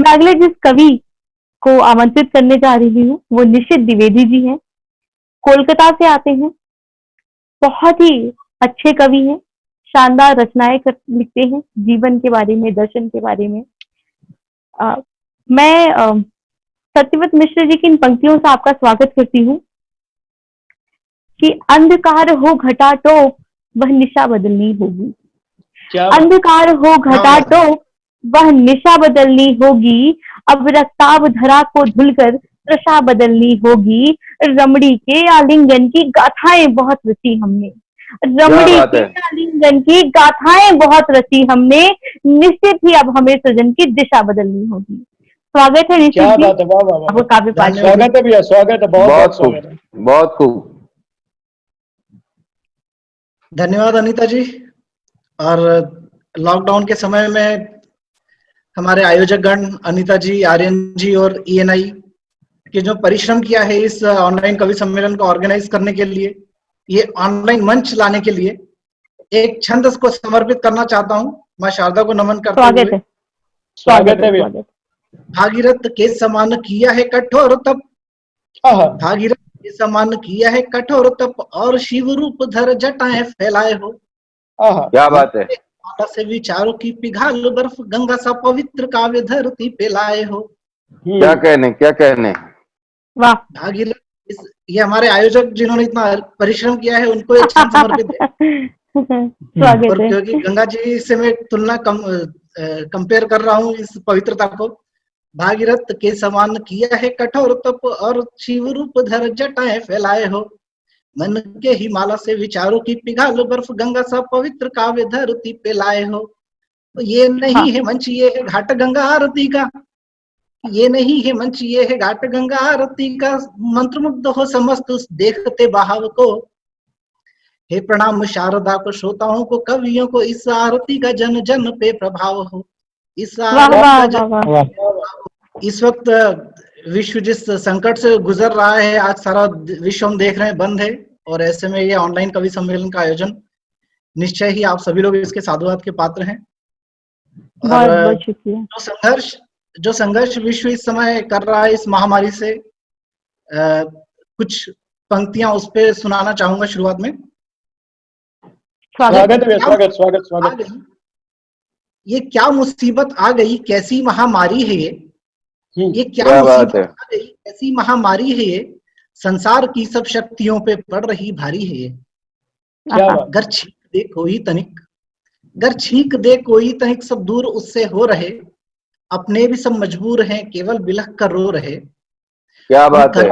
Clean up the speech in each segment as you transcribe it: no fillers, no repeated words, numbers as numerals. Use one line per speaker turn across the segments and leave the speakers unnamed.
अगले जिस कवि को आमंत्रित करने जा रही हूँ वो निशित द्विवेदी जी हैं। कोलकाता से आते हैं। बहुत ही अच्छे कवि हैं। शानदार रचनाएं लिखते हैं जीवन के बारे में, दर्शन के बारे में। अ, मैं सत्यव्रत मिश्र जी की इन पंक्तियों से आपका स्वागत करती हूँ कि अंधकार हो घटा टोप वह निशा बदलनी होगी। अंधकार हो घटा टोप वह निशा बदलनी होगी। अब रक्ताब धरा को धुलकर प्रशा बदलनी होगी। रमणी के आलिंगन की गाथाएं बहुत रची हमने। रमणी के आलिंगन की गाथाएं बहुत रची हमने। निश्चित ही अब हमें सृजन की दिशा बदलनी होगी। स्वागत है निश्चित जी। आपको काव्य पाठ
स्वागत है भैया, स्वागत है, बहुत स्वागत है।
बहुत खूब।
धन्यवाद अनीता जी। और लॉकडाउन के समय में हमारे आयोजक गण अनीता जी, आर्यन जी और ENI के जो परिश्रम किया है इस ऑनलाइन कवि सम्मेलन को ऑर्गेनाइज करने के लिए, ये ऑनलाइन मंच लाने के लिए, एक छंद को समर्पित करना चाहता हूँ। माँ शारदा को नमन करते हुए।
स्वागत है भैया।
भागीरथ के समान किया है कठोर तप, भागीरथ के समान किया है कठोर तप, और शिव रूप धर जटाएं फैलाए हो।
क्या बात है।
माला से विचारों की पिघाल बर्फ, गंगा सा पवित्र काव्य धरती पे लाए हो।
क्या कहने, क्या कहने।
वाह।
भागीरथ, ये हमारे आयोजक जिन्होंने इतना परिश्रम किया है उनको एक छंद समर्पित है। और क्योंकि गंगा जी से मैं तुलना कंपेयर कर रहा हूँ इस पवित्रता को। भागीरथ के समान किया है कठोर तप, और शिव रूप धर जटाएं फैलाए हो। मन के हिमालय से विचारों की पिघाल बर्फ, गंगा सा पवित्र काव्य धरती पे लाए हो। तो ये नहीं है मंच, ये है घाट गंगा आरती का। ये नहीं है मंच, ये है घाट गंगा आरती का। मंत्रमुग्ध हो समस्त उस देखते बहाव को। हे प्रणाम शारदा को, श्रोताओं को, कवियों को, इस आरती का जन जन पे प्रभाव हो। इस आरती का जन। इस वक्त विश्व जिस संकट से गुजर रहा है, आज सारा विश्व हम देख रहे हैं बंद है, और ऐसे में ये ऑनलाइन कवि सम्मेलन का आयोजन, निश्चय ही आप सभी लोग इसके साधुवाद के पात्र हैं।
बहुत बहुत शुक्रिया।
जो संघर्ष विश्व इस समय कर रहा है इस महामारी से, कुछ पंक्तियां उस पे सुनाना चाहूंगा शुरुआत में। स्वागत। ये क्या मुसीबत आ गई, कैसी महामारी है ये क्या मुसीबत आ गई, कैसी महामारी है ये, संसार की सब शक्तियों पे पड़ रही भारी है ये। गर छींक दे कोई तनिक, गर छींक दे कोई तनिक, सब दूर उससे हो रहे, अपने भी सब मजबूर हैं, केवल बिलख कर रो रहे।
क्या बात है।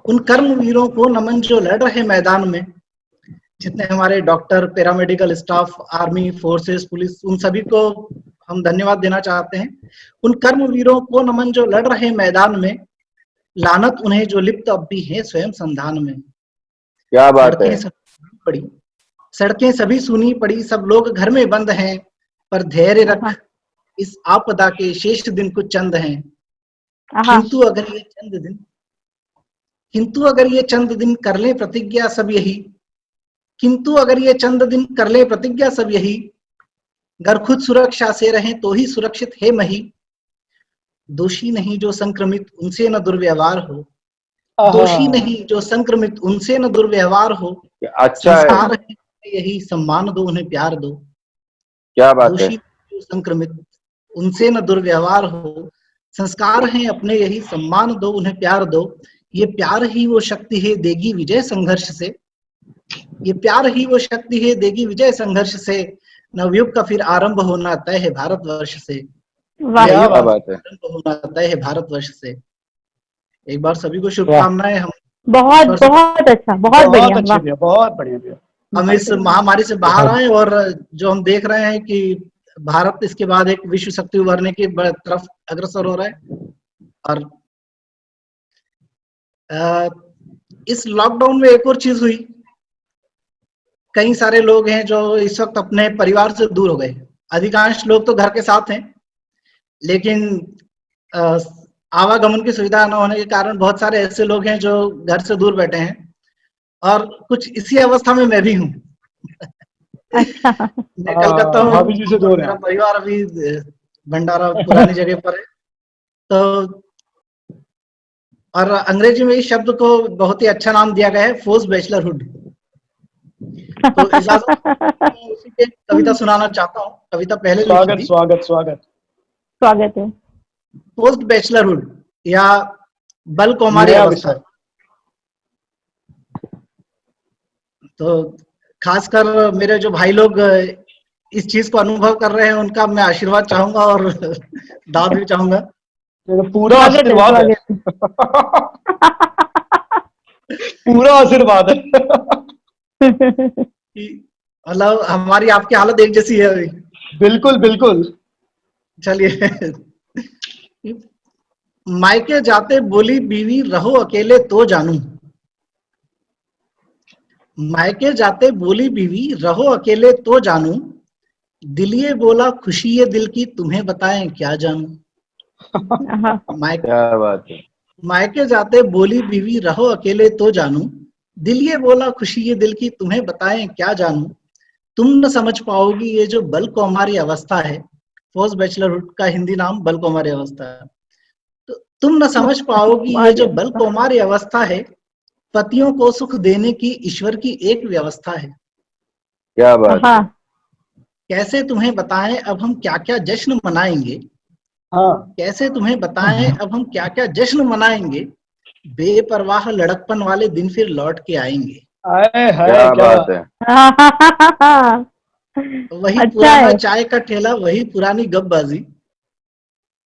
उन कर्मवीरों को नमन जो लड़ रहे मैदान में, जितने हमारे doctor, paramedical staff, army forces, police, उन सभी को हम धन्यवाद देना चाहते हैं। उन कर्मवीरों को नमन जो लड़ रहे मैदान में, लानत उन्हें जो लिप्त अब भी है स्वयं संधान में।
क्या बात है।
सड़कें सभी सुनी पड़ी, सब लोग घर में बंद हैं, पर धैर्य रख इस आपदा के शेष दिन कुछ चंद हैं। किंतु अगर ये चंद दिन कर ले प्रतिज्ञा सब यही, किंतु अगर ये चंद दिन कर ले प्रतिज्ञा सब यही, घर खुद सुरक्षा से रहें तो ही सुरक्षित है मही। दोषी नहीं जो संक्रमित उनसे न दुर्व्यवहार हो, दोषी नहीं जो संक्रमित उनसे न दुर्व्यवहार हो।
अच्छा
संस्कार है यही, सम्मान दो उन्हें प्यार दो।
क्या बात है।
दोषी जो संक्रमित उनसे न दुर्व्यवहार हो, संस्कार हैं अपने यही, सम्मान दो उन्हें प्यार दो। ये प्यार ही वो शक्ति है देगी विजय संघर्ष से, ये प्यार ही वो शक्ति है देगी विजय संघर्ष से। नवयुग का फिर आरंभ होना तय है भारतवर्ष से, होना तय है भारतवर्ष से। एक बार सभी को शुभकामनाएं। हम
बहुत अच्छा, बहुत बढ़िया।
हम इस महामारी से बाहर आए, और जो हम देख रहे हैं कि भारत इसके बाद एक विश्व शक्ति उभरने की तरफ अग्रसर हो रहा है। और इस लॉकडाउन में एक और चीज हुई, कई सारे लोग हैं जो इस वक्त अपने परिवार से दूर हो गए। अधिकांश लोग तो घर के साथ हैं, लेकिन आवागमन की सुविधा न होने के कारण बहुत सारे ऐसे लोग हैं जो घर से दूर बैठे हैं, और कुछ इसी अवस्था में मैं भी हूँ। मैं कलकत्ता हूँ, मेरा परिवार अभी भंडारा पुरानी जगह पर है। तो और अंग्रेजी में इस शब्द को बहुत ही अच्छा नाम दिया गया है, पोस्ट बैचलरहुड। तो इजाजत, मैं उसी पे कविता सुनाना चाहता हूँ। कविता पहले लिखी थी।
स्वागत स्वागत
स्वागत है।
पोस्ट बैचलरहुड या बल कौमारी अवस्था। तो खासकर मेरे जो भाई लोग इस चीज को अनुभव कर रहे हैं, उनका मैं आशीर्वाद चाहूंगा और दाद भी चाहूंगा।
पूरा आशीर्वाद है। पूरा आशीर्वाद है।
मतलब हमारी आपकी हालत एक जैसी है अभी।
बिल्कुल बिल्कुल।
चलिए। मायके जाते बोली बीवी रहो अकेले तो जानू। मायके जाते बोली बीवी रहो अकेले तो जानू। दिलिये बोला खुशी ये दिल की तुम्हें बताएं क्या जानू।
क्या बात है।
मायके जाते बोली बीवी रहो अकेले तो जानू। दिलिये बोला खुशी ये दिल की तुम्हें बताएं क्या जानू। तुम न समझ पाओगी ये जो बल कौमारी अवस्था है। पोस्ट बैचलरहुड का हिंदी नाम बल कौमारी अवस्था है। तो तुम न समझ पाओगी ये जो बल कौमारी अवस्था है। पतियों को सुख देने की ईश्वर की एक व्यवस्था है।
क्या बात है।
कैसे तुम्हें बताएं अब हम क्या क्या जश्न मनाएंगे।
हाँ।
कैसे तुम्हें बताएं अब हम क्या क्या जश्न मनाएंगे। बेपरवाह लड़कपन वाले दिन फिर लौट के आएंगे।
क्या बात है।
वही
अच्छा
पुराना
है।
चाय का ठेला, वही पुरानी गपबाजी।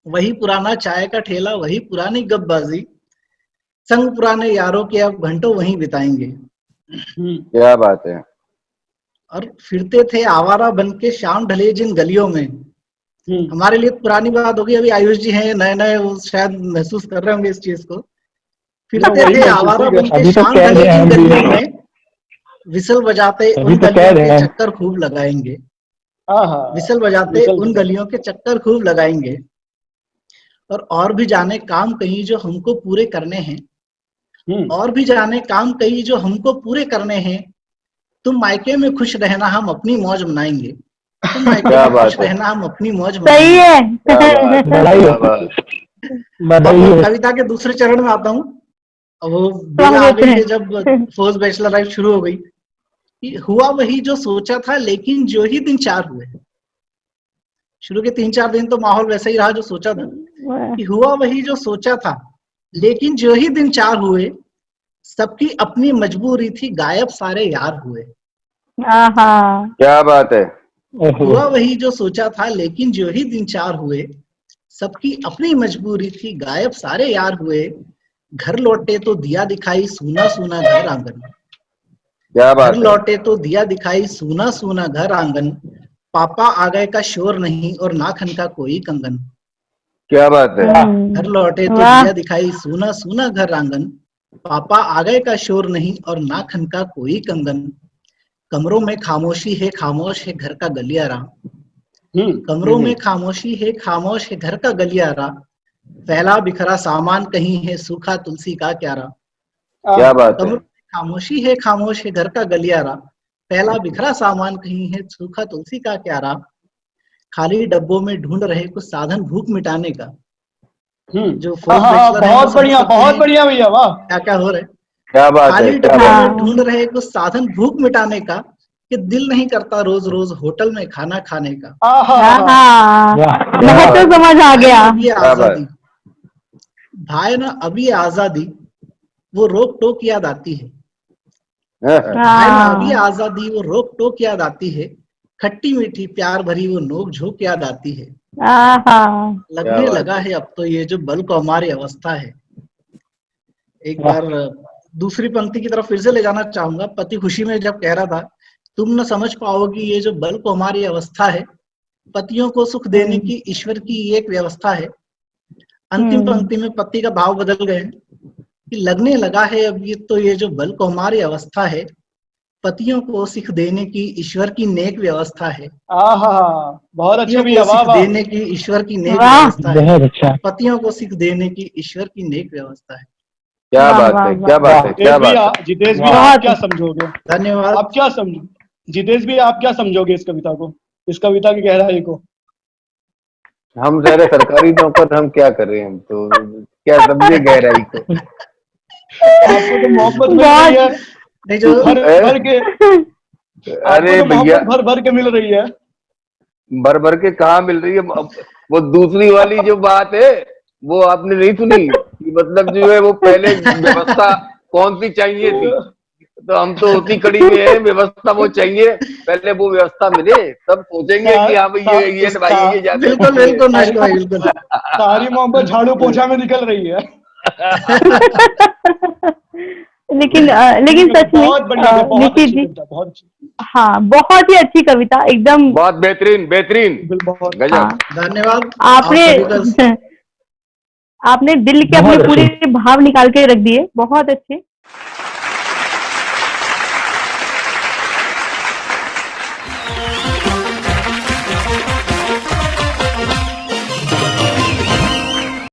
वही पुराना चाय का ठेला, वही पुरानी गपबाजी। संग पुराने यारों के अब घंटों वहीं बिताएंगे।
क्या बात है।
और फिरते थे आवारा बन के शाम ढले जिन गलियों में। हमारे लिए पुरानी बात होगी, अभी आयुष जी हैं नए नए, वो शायद महसूस कर रहे होंगे इस चीज को। फिरते थे आवारा बन के शाम ढले जिन गलियों में। विसल बजाते उन गलियों के चक्कर खूब लगाएंगे। विसल बजाते उन गलियों के चक्कर खूब लगाएंगे। और भी जाने काम कहीं जो हमको पूरे करने हैं। और भी जाने काम कहीं जो हमको पूरे करने हैं। तुम मायके में खुश रहना हम अपनी मौज मनाएंगे। तुम मायके में खुश रहना हम अपनी मौज
सही
मनाएंगे।
है।
कविता के दूसरे चरण में आता हूँ। वो बेला आ गई है जब पोस्ट बैचलर लाइफ शुरू हो गई। हुआ वही जो सोचा था लेकिन जो ही दिन 4 हुए। शुरू के 3-4 दिन तो माहौल वैसा ही रहा जो सोचा था। कि हुआ वही जो सोचा था लेकिन जो ही दिन 4 हुए। सबकी अपनी मजबूरी थी गायब सारे यार हुए।
क्या बात है।
हुआ वही जो सोचा था लेकिन जो ही दिन 4 हुए। सबकी अपनी मजबूरी थी गायब सारे यार हुए। घर लौटे तो दिया दिखाई सूना सूना घर आंगन।
क्या बात
घर
है।
लौटे तो दिया दिखाई सूना सूना घर आंगन। पापा आ गए का शोर नहीं और नाखन का कोई कंगन।
क्या बात है।
घर लौटे तो दिया दिखाई सूना सूना घर आंगन। पापा आ गए का शोर नहीं और नाखन का कोई कंगन। कमरों में खामोशी है खामोश है घर का गलियारा। कमरों में खामोशी है खामोश है घर का गलियारा। फैला बिखरा सामान कहीं है सूखा तुलसी का क्यारा।
क्या बात है।
खामोशी है खामोश है घर का गलियारा। फैला बिखरा सामान कहीं है सूखा तुलसी का क्यारा। खाली डब्बों में ढूंढ रहे कुछ साधन भूख मिटाने का। जो
बहुत बढ़िया भैया, वाह
क्या क्या हो रहा है।
क्या बात है।
खाली डब्बों में ढूंढ रहे कुछ साधन भूख मिटाने का। कि दिल नहीं करता रोज रोज होटल में खाना खाने का।
तो समझ आ गया।
आजादी भाई ना अभी आजादी वो रोक टोक याद आती है। भाई ना अभी आजादी वो रोक टोक याद आती है। खट्टी मीठी प्यार भरी वो नोक झोंक याद आती है। लगने लगा है अब तो ये जो बल कौमारी अवस्था है। एक बार दूसरी पंक्ति की तरफ फिर से ले जाना चाहूंगा। पति खुशी में जब कह रहा था तुम न समझ पाओगी ये जो बल कौमारी अवस्था है। पतियों को सुख देने की ईश्वर की एक व्यवस्था है। अंतिम पंक्ति में पति का भाव बदल गए कि लगने लगा है अब ये तो ये जो बल कौमारी अवस्था है। पतियों को सुख देने की ईश्वर की नेक व्यवस्था है।
बहुत अच्छे भी
देने की ईश्वर की नेक व्यवस्था है। पतियों को सुख देने की ईश्वर की नेक व्यवस्था है।
क्या बात है। क्या बात है। क्या बात है।
जितेश भी आप क्या समझोगे।
धन्यवाद।
आप क्या समझो जितेश भी आप क्या समझोगे इस कविता को, इस कविता की गहराई को।
हम जरा सरकारी नौकर, हम क्या करें, हम तो क्या समझे गहराई को।
आपको तो मोहब्बत मिल रही है,
नहीं जो
भर भर के,
अरे
आपको तो
भैया,
मोहब्बत भर भर के मिल रही है।
भर भर के कहाँ मिल रही है। वो दूसरी वाली जो बात है वो आपने नहीं सुनी कि मतलब जो है वो पहले व्यवस्था कौन सी चाहिए थी, तो हम तो उसी कड़ी में है, व्यवस्था वो चाहिए, पहले वो व्यवस्था मिले तब सोचेंगे कि हाँ भाई ये भाई ये ज्यादा
बिल्कुल बिल्कुल नरेश भाई बिल्कुल।
सारी मोहब्बत झाड़ू पोछा में निकल रही है।
लेकिन सच में
बहुत बढ़िया, बहुत
निखिल
अच्छी
जी,
कविता, बहुत अच्छी।
हाँ बहुत ही अच्छी कविता, एकदम
बहुत बेहतरीन बेहतरीन
बहुत
गजब।
हाँ,
धन्यवाद
आपने
आप सभी का।
आपने दिल के अपने पूरे भाव निकाल के रख दिए, बहुत अच्छे।